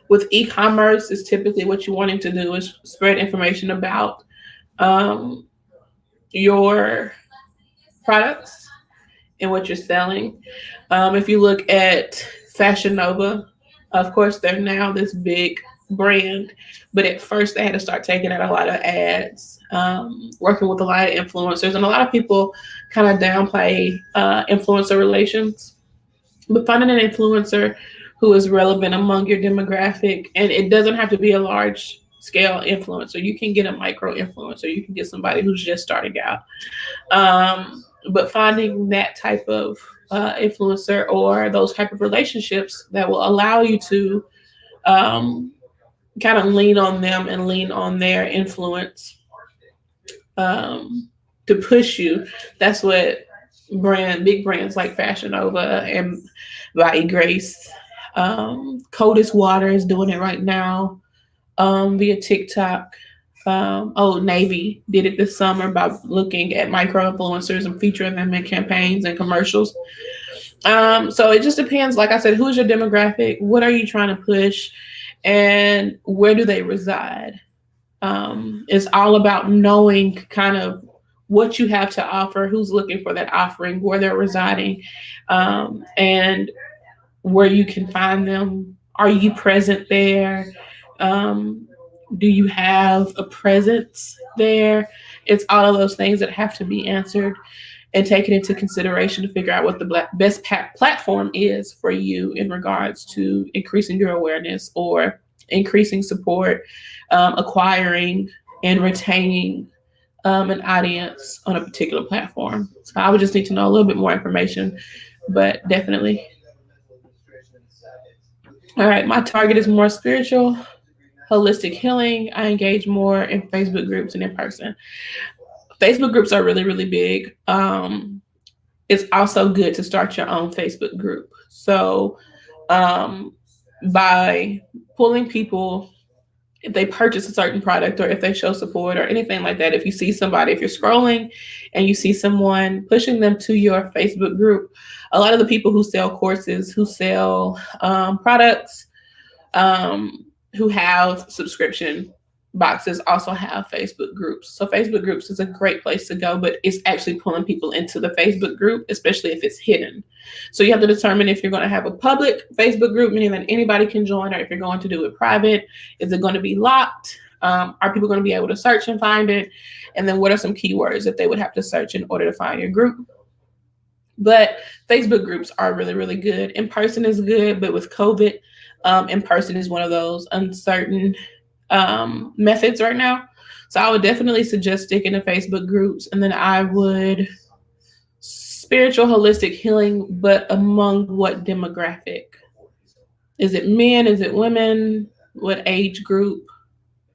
With e-commerce, is typically what you're wanting to do is spread information about your products and what you're selling. If you look at Fashion Nova, of course, they're now this big brand, but at first they had to start taking out a lot of ads, working with a lot of influencers, and a lot of people kind of downplay influencer relations. But finding an influencer who is relevant among your demographic, and it doesn't have to be a large scale influencer. You can get a micro influencer. You can get somebody who's just starting out. But finding that type of influencer or those type of relationships that will allow you to kind of lean on them and lean on their influence to push you. That's what big brands like Fashion Nova and By Grace, Coldest Water is doing it right now via TikTok. Old Navy did it this summer by looking at micro influencers and featuring them in campaigns and commercials. So it just depends. Like I said, who's your demographic? What are you trying to push? And where do they reside? It's all about knowing kind of what you have to offer, who's looking for that offering, where they're residing, and where you can find them. Are you present there? Do you have a presence there? It's all of those things that have to be answered and taken into consideration to figure out what the best platform is for you in regards to increasing your awareness or increasing support, acquiring and retaining an audience on a particular platform. So I would just need to know a little bit more information, but definitely. All right, my target is more spiritual, holistic healing. I engage more in Facebook groups and in person. Facebook groups are really, really big. It's also good to start your own Facebook group. So by pulling people if they purchase a certain product or if they show support or anything like that. If you see somebody, if you're scrolling and you see someone pushing them to your Facebook group, a lot of the people who sell courses, who sell products, who have subscription boxes also have Facebook groups. So Facebook groups is a great place to go, but it's actually pulling people into the Facebook group, especially if it's hidden. So you have to determine if you're going to have a public Facebook group, meaning that anybody can join, or if you're going to do it private. Is it going to be locked? Are people going to be able to search and find it? And then what are some keywords that they would have to search in order to find your group? But Facebook groups are really, really good. In person is good, but with COVID, in person is one of those uncertain methods right now. So I would definitely suggest sticking to Facebook groups. And then I would spiritual holistic healing, but among what demographic? Is it men? Is it women? What age group?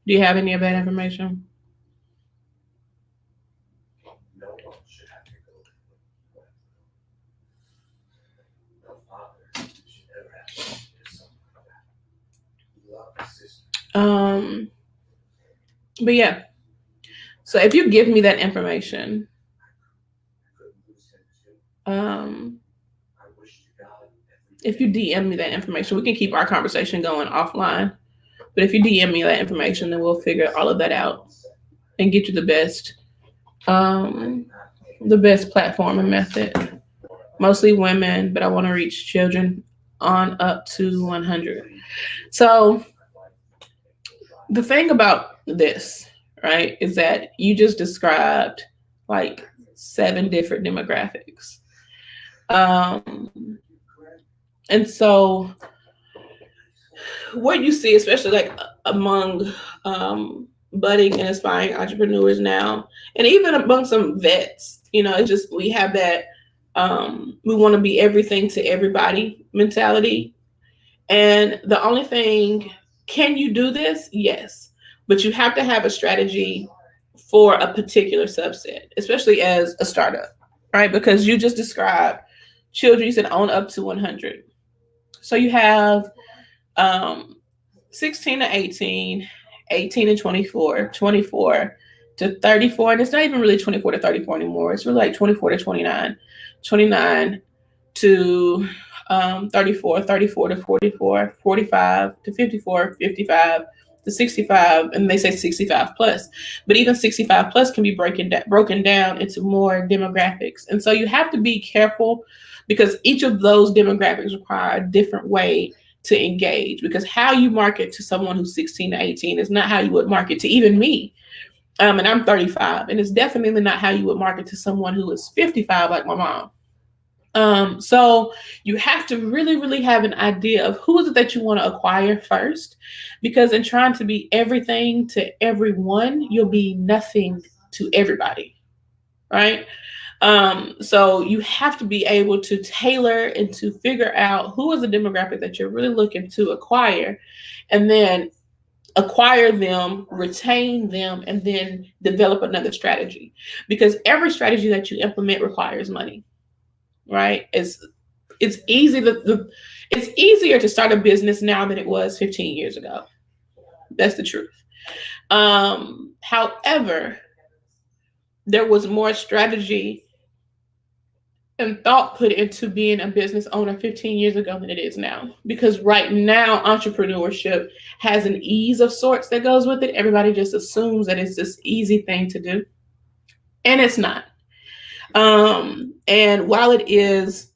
Do you have any of that information? But yeah, so if you give me that information, if you DM me that information, we can keep our conversation going offline. But if you DM me that information, then we'll figure all of that out and get you the best platform and method. Mostly women, but I want to reach children on up to 100. So the thing about this, right, is that you just described like 7 different demographics. And so what you see, especially like among budding and aspiring entrepreneurs now, and even among some vets, it's just, we have that we want to be everything to everybody mentality. And the only thing, can you do this? Yes. But you have to have a strategy for a particular subset, especially as a startup, right? Because you just described children, you said on up to 100. So you have 16 to 18, 18 to 24, 24 to 34. And it's not even really 24 to 34 anymore. It's really like 24 to 29, 29 to 34, 34 to 44, 45 to 54, 55 to 65, and they say 65 plus. But even 65 plus can be broken down into more demographics. And so you have to be careful, because each of those demographics require a different way to engage, because how you market to someone who's 16 to 18 is not how you would market to even me. And I'm 35, and it's definitely not how you would market to someone who is 55 like my mom. So you have to really, really have an idea of who is it that you want to acquire first, because in trying to be everything to everyone, you'll be nothing to everybody, right? So you have to be able to tailor and to figure out who is the demographic that you're really looking to acquire, and then acquire them, retain them, and then develop another strategy, because every strategy that you implement requires money. Right? It's easy it's easier to start a business now than it was 15 years ago. That's the truth. However, there was more strategy and thought put into being a business owner 15 years ago than it is now. Because right now, entrepreneurship has an ease of sorts that goes with it. Everybody just assumes that it's this easy thing to do, and it's not. And while it is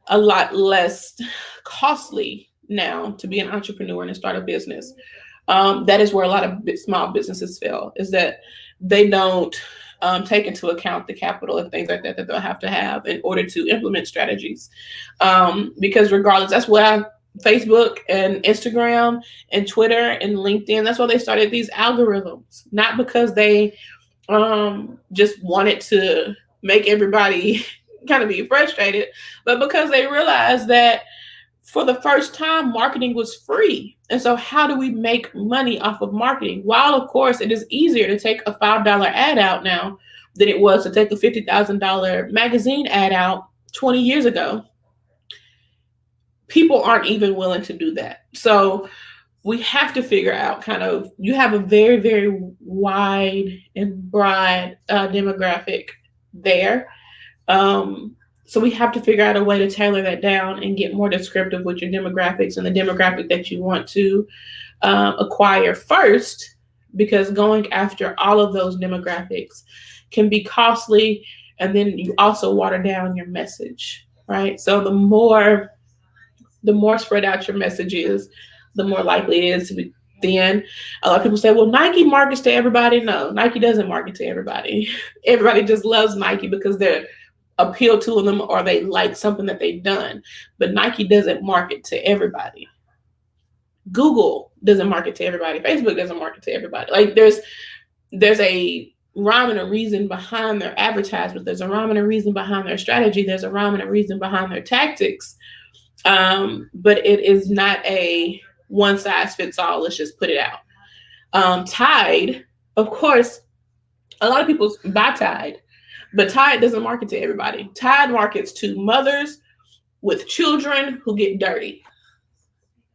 a lot less costly now to be an entrepreneur and to start a business, that is where a lot of small businesses fail, is that they don't take into account the capital and things like that they'll have to have in order to implement strategies. Because regardless, that's why Facebook and Instagram and Twitter and LinkedIn, that's why they started these algorithms, not because they just wanted to make everybody kind of be frustrated, but because they realized that for the first time, marketing was free. And so how do we make money off of marketing? While, of course, it is easier to take a $5 ad out now than it was to take a $50,000 magazine ad out 20 years ago, people aren't even willing to do that. So we have to figure out kind of, you have a very, very wide and broad demographic there. So we have to figure out a way to tailor that down and get more descriptive with your demographics and the demographic that you want to acquire first, because going after all of those demographics can be costly. And then you also water down your message, right? So the more spread out your message is, the more likely it is to be thin. A lot of people say, well, Nike markets to everybody. No, Nike doesn't market to everybody. Everybody just loves Nike because they're appeal to them or they like something that they've done. But Nike doesn't market to everybody. Google doesn't market to everybody. Facebook doesn't market to everybody. Like there's a rhyme and a reason behind their advertisement. There's a rhyme and a reason behind their strategy. There's a rhyme and a reason behind their tactics. But it is not a one size fits all. Let's just put it out. Tide, of course, a lot of people buy Tide, but Tide doesn't market to everybody. Tide markets to mothers with children who get dirty.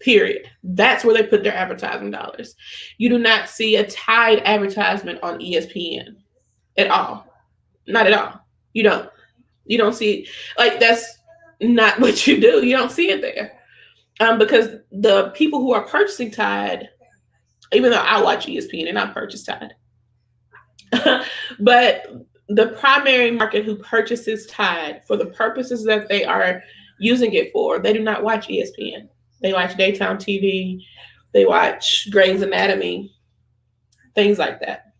Period. That's where they put their advertising dollars. You do not see a Tide advertisement on ESPN at all. Not at all. You don't see, like, that's not what you do. You don't see it there. Because the people who are purchasing Tide, even though I watch ESPN and I purchase Tide, but the primary market who purchases Tide for the purposes that they are using it for, they do not watch ESPN. They watch daytime TV. They watch Grey's Anatomy, things like that.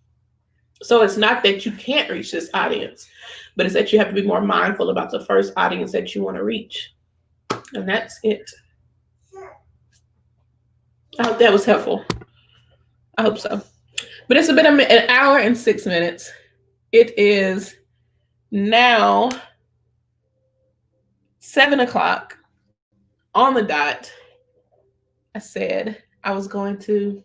So it's not that you can't reach this audience, but it's that you have to be more mindful about the first audience that you want to reach. And that's it. I hope that was helpful. I hope so. But it's been an hour and 6 minutes. It is now 7:00 on the dot. I said I was going to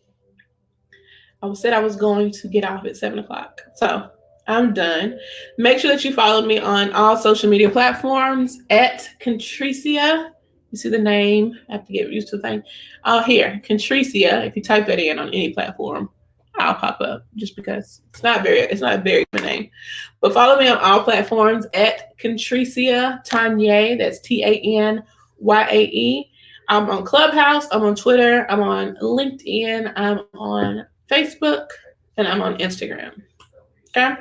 get off at 7:00. So I'm done. Make sure that you follow me on all social media platforms at Contricia. You see the name? I have to get used to the thing. Oh, here, Contricia. If you type that in on any platform, I'll pop up, just because it's not a very good name. But follow me on all platforms at Contricia Tanye. That's TANYAE. I'm on Clubhouse, I'm on Twitter, I'm on LinkedIn, I'm on Facebook, and I'm on Instagram. Okay?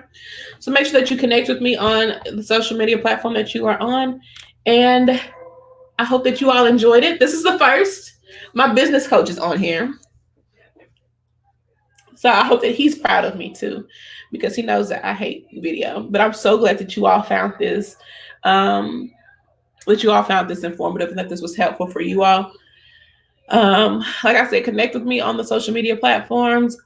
So make sure that you connect with me on the social media platform that you are on. And I hope that you all enjoyed it. This is the first. My business coach is on here. So I hope that he's proud of me too, because he knows that I hate video. But I'm so glad that you all found this informative and that this was helpful for you all. Like I said, connect with me on the social media platforms.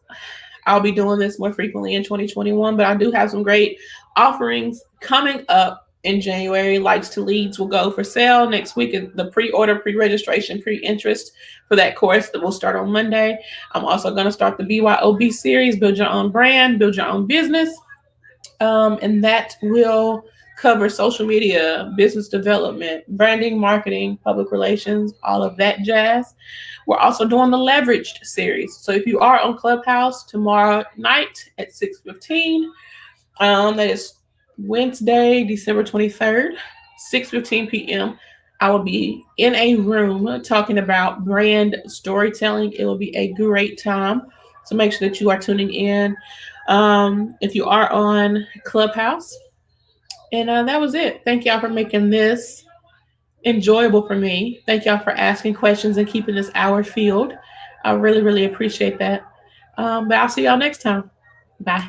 I'll be doing this more frequently in 2021, but I do have some great offerings coming up in January. Likes to Leads will go for sale next week. The pre-order, pre-registration, pre-interest for that course that will start on Monday. I'm also going to start the BYOB series, Build Your Own Brand, Build Your Own Business. And that will cover social media, business development, branding, marketing, public relations, all of that jazz. We're also doing the Leveraged series. So if you are on Clubhouse tomorrow night at 6:15, that is Wednesday, December 23rd, 6:15 p.m., I will be in a room talking about brand storytelling. It will be a great time. So make sure that you are tuning in. If you are on Clubhouse. And that was it. Thank y'all for making this enjoyable for me. Thank y'all for asking questions and keeping this hour filled. I really, really appreciate that. But I'll see y'all next time. Bye.